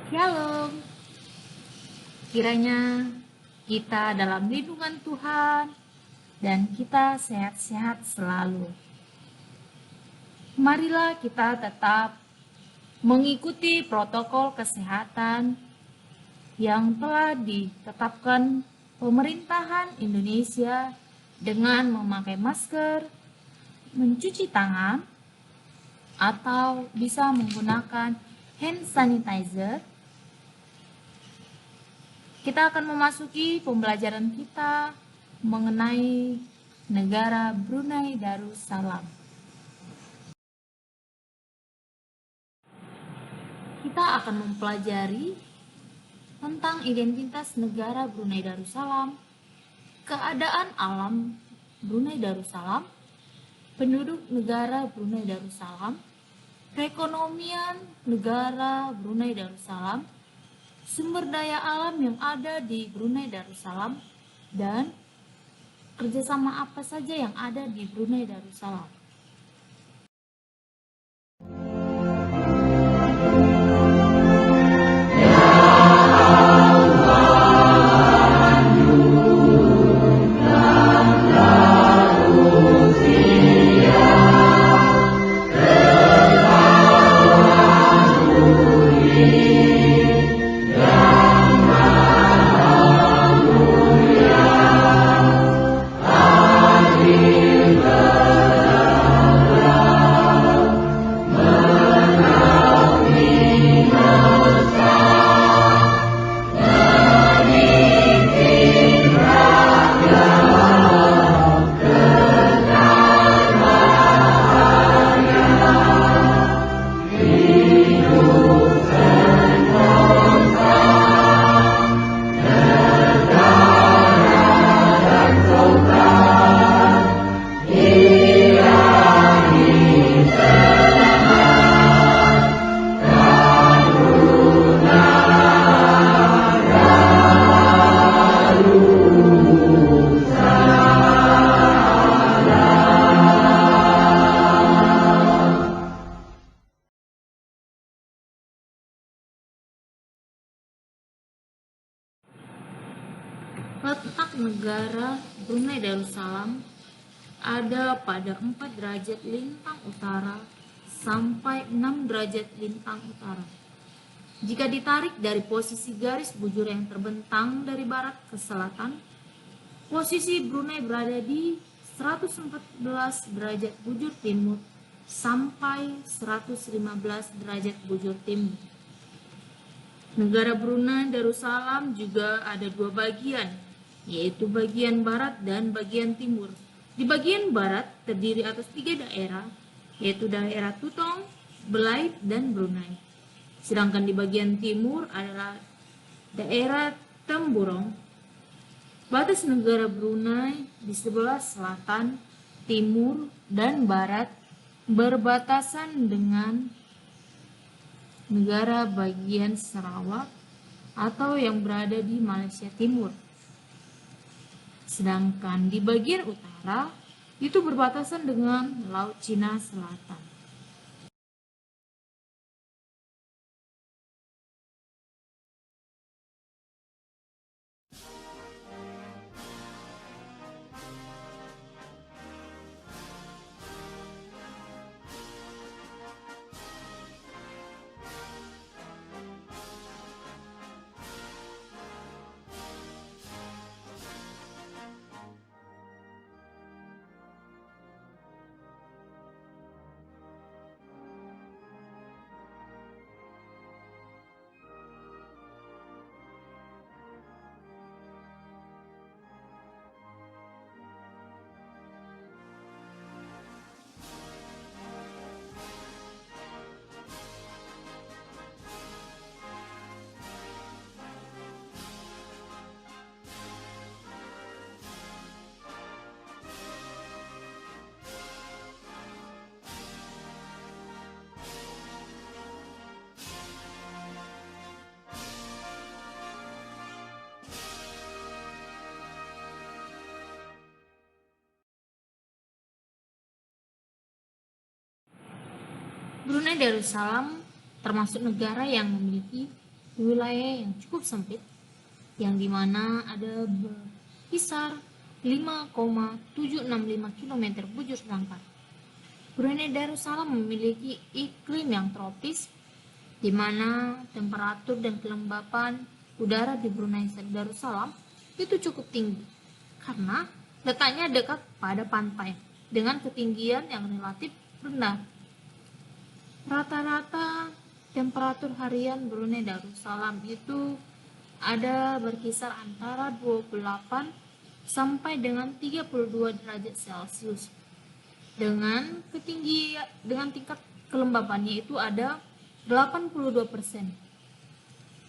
Shalom, kiranya kita dalam lindungan Tuhan dan kita sehat-sehat selalu. Marilah kita tetap mengikuti protokol kesehatan yang telah ditetapkan pemerintahan Indonesia dengan memakai masker, mencuci tangan, atau bisa menggunakan hand sanitizer. Kita akan memasuki pembelajaran kita mengenai negara Brunei Darussalam. Kita akan mempelajari tentang identitas negara Brunei Darussalam, keadaan alam Brunei Darussalam, penduduk negara Brunei Darussalam, perekonomian negara Brunei Darussalam, sumber daya alam yang ada di Brunei Darussalam, dan kerjasama apa saja yang ada di Brunei Darussalam. Letak negara Brunei Darussalam ada pada 4 derajat lintang utara sampai 6 derajat lintang utara. Jika ditarik dari posisi garis bujur yang terbentang dari barat ke selatan, posisi Brunei berada di 114 derajat bujur timur sampai 115 derajat bujur timur. Negara Brunei Darussalam juga ada 2 bagian, yaitu bagian barat dan bagian timur. Di bagian barat terdiri atas 3 daerah, yaitu daerah Tutong, Belait, dan Brunei. Sedangkan di bagian timur adalah daerah Temburong. Batas negara Brunei di sebelah selatan, timur, dan barat berbatasan dengan negara bagian Sarawak atau yang berada di Malaysia Timur. Sedangkan di bagian utara itu berbatasan dengan Laut Cina Selatan. Brunei Darussalam termasuk negara yang memiliki wilayah yang cukup sempit, yang dimana ada berkisar 5,765 km bujur selangkah. Brunei Darussalam memiliki iklim yang tropis, di mana temperatur dan kelembapan udara di Brunei Darussalam itu cukup tinggi, karena letaknya dekat pada pantai dengan ketinggian yang relatif rendah. Rata-rata temperatur harian Brunei Darussalam itu ada berkisar antara 28 sampai dengan 32 derajat Celcius. Dengan tingkat kelembapannya itu ada 82%.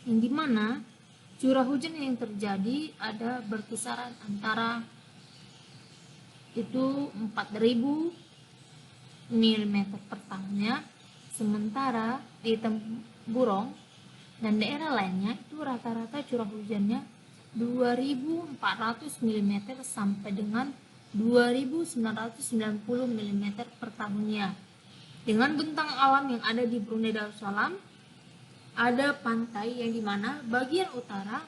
Yang dimana curah hujan yang terjadi ada berkisaran antara itu 4.000 mm per tahunnya, sementara di Temburong dan daerah lainnya itu rata-rata curah hujannya 2.400 mm sampai dengan 2.990 mm per tahunnya. Dengan bentang alam yang ada di Brunei Darussalam, ada pantai yang dimana bagian utara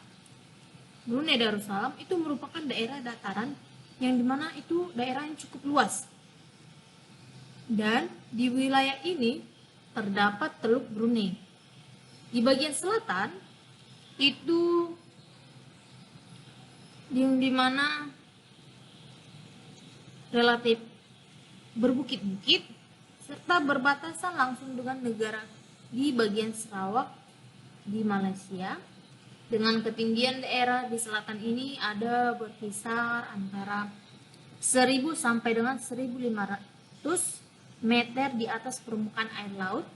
Brunei Darussalam itu merupakan daerah dataran yang dimana itu daerah yang cukup luas. Dan di wilayah ini terdapat Teluk Brunei. Di bagian selatan itu yang dimana relatif berbukit-bukit serta berbatasan langsung dengan negara di bagian Sarawak di Malaysia. Dengan ketinggian daerah di selatan ini ada berkisar antara 1000 sampai dengan 1500 meter di atas permukaan air laut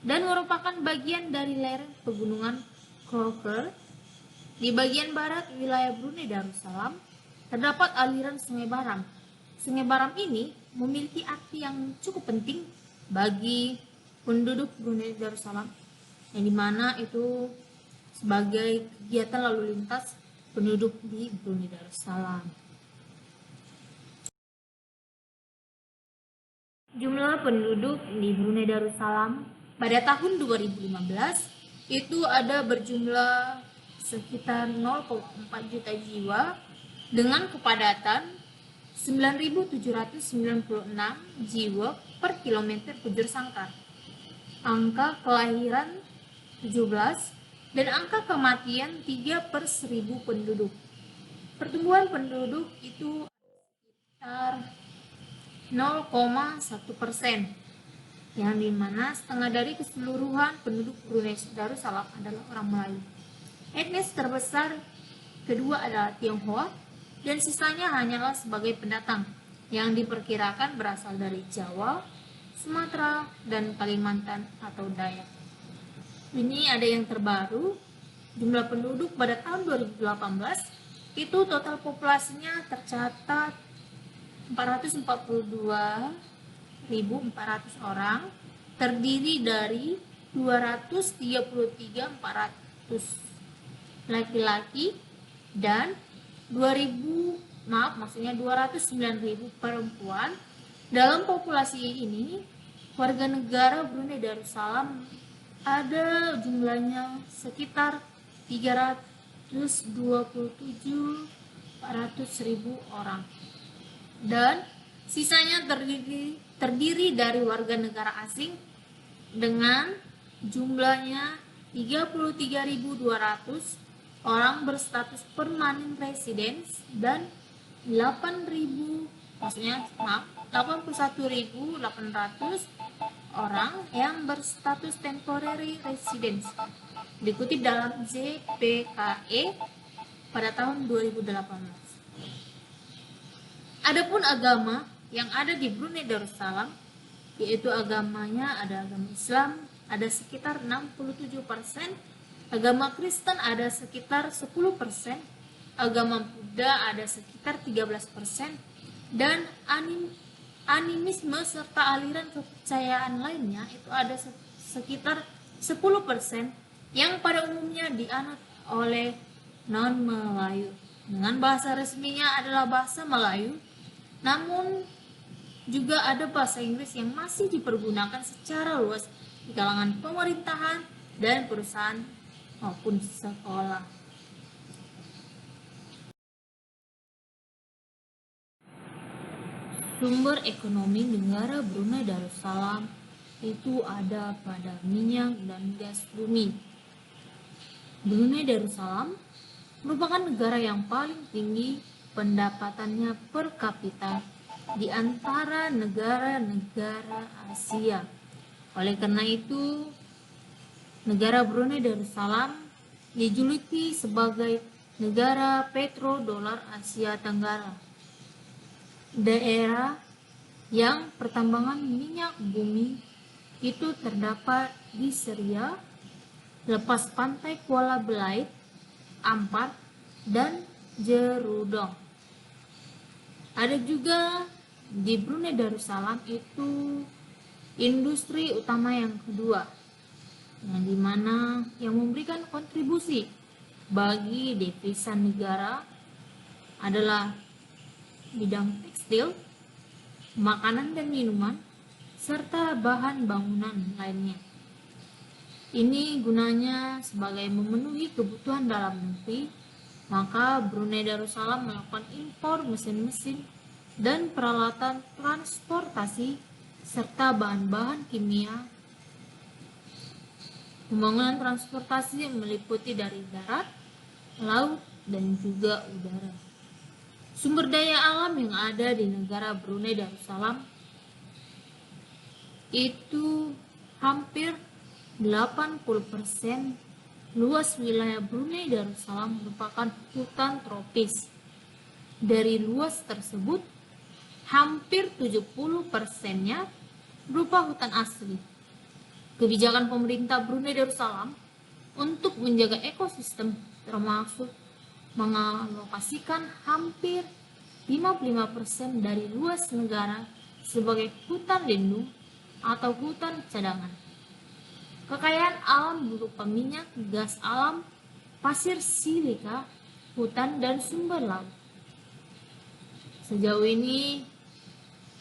dan merupakan bagian dari lereng pegunungan Crocker. Di bagian barat wilayah Brunei Darussalam terdapat aliran Sungai Baram. Sungai Baram ini memiliki arti yang cukup penting bagi penduduk Brunei Darussalam, yang dimana itu sebagai kegiatan lalu lintas penduduk di Brunei Darussalam. Jumlah penduduk di Brunei Darussalam pada tahun 2015 itu ada berjumlah sekitar 0,4 juta jiwa dengan kepadatan 9.796 jiwa per kilometer bujur sangkar. Angka kelahiran 17 dan angka kematian 3 per 1000 penduduk. Pertumbuhan penduduk itu sekitar 0,1%, yang dimana setengah dari keseluruhan penduduk Brunei Darussalam adalah orang Melayu. Etnis terbesar kedua adalah Tionghoa dan sisanya hanyalah sebagai pendatang yang diperkirakan berasal dari Jawa, Sumatera, dan Kalimantan atau Dayak. Ini ada yang terbaru, jumlah penduduk pada tahun 2018 itu total populasinya tercatat 442.400 orang, terdiri dari 233.400 laki-laki dan 209.000 perempuan. Dalam populasi ini, warga negara Brunei Darussalam ada jumlahnya sekitar 327.400.000 orang. Dan sisanya terdiri dari warga negara asing dengan jumlahnya 33.200 orang berstatus permanen residence dan 81.800 orang yang berstatus temporary residence, dikutip dalam JPKE pada tahun 2018. Adapun agama yang ada di Brunei Darussalam, yaitu agamanya ada agama Islam, ada sekitar 67%, agama Kristen ada sekitar 10%, agama Buddha ada sekitar 13%, dan animisme serta aliran kepercayaan lainnya itu ada sekitar 10% yang pada umumnya dianut oleh non-Melayu. Dengan bahasa resminya adalah bahasa Melayu, namun juga ada bahasa Inggris yang masih dipergunakan secara luas di kalangan pemerintahan dan perusahaan maupun sekolah. Sumber ekonomi negara Brunei Darussalam itu ada pada minyak dan gas bumi. Brunei Darussalam merupakan negara yang paling tinggi pendapatannya per kapita di antara negara-negara Asia. Oleh karena itu, negara Brunei Darussalam dijuluki sebagai negara petrodolar Asia Tenggara. Daerah yang pertambangan minyak bumi itu terdapat di Seria, lepas pantai Kuala Belait, Ampar, dan Jerudong. Ada juga di Brunei Darussalam itu industri utama yang kedua, yang dimana yang memberikan kontribusi bagi devisa negara adalah bidang tekstil, makanan dan minuman, serta bahan bangunan lainnya. Ini gunanya sebagai memenuhi kebutuhan dalam negeri, maka Brunei Darussalam melakukan impor mesin-mesin dan peralatan transportasi serta bahan-bahan kimia. Pembangunan transportasi meliputi dari darat, laut, dan juga udara. Sumber daya alam yang ada di negara Brunei Darussalam itu hampir 80% luas wilayah Brunei Darussalam merupakan hutan tropis. Dari luas tersebut, hampir 70%-nya berupa hutan asli. Kebijakan pemerintah Brunei Darussalam untuk menjaga ekosistem termasuk mengalokasikan hampir 55% dari luas negara sebagai hutan lindung atau hutan cadangan. Kekayaan alam berupa minyak, gas alam, pasir silika, hutan, dan sumber laut. Sejauh ini,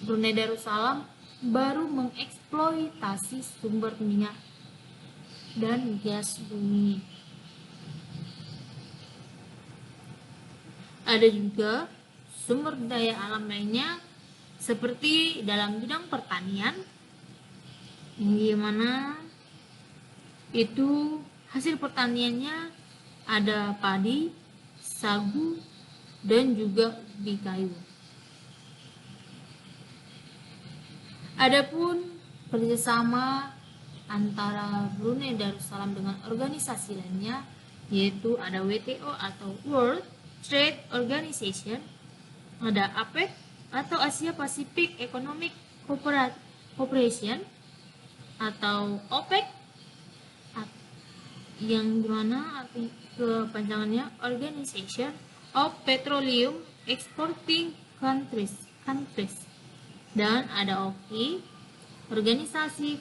Brunei Darussalam baru mengeksploitasi sumber minyak dan gas bumi. Ada juga sumber daya alam lainnya seperti dalam bidang pertanian, yang dimana itu hasil pertaniannya ada padi, sagu, dan juga ubi kayu. Adapun kerjasama antara Brunei Darussalam dengan organisasi lainnya, yaitu ada WTO atau World Trade Organization, ada APEC atau Asia Pacific Economic Cooperation atau OPEC, yang dimana arti kepanjangannya Organization of Petroleum Exporting Countries, dan ada OKI, Organisasi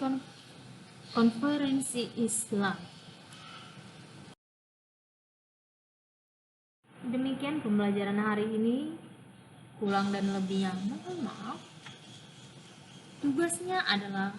Konferensi Islam. Demikian pembelajaran hari ini, kurang dan lebihnya mohon maaf. Tugasnya adalah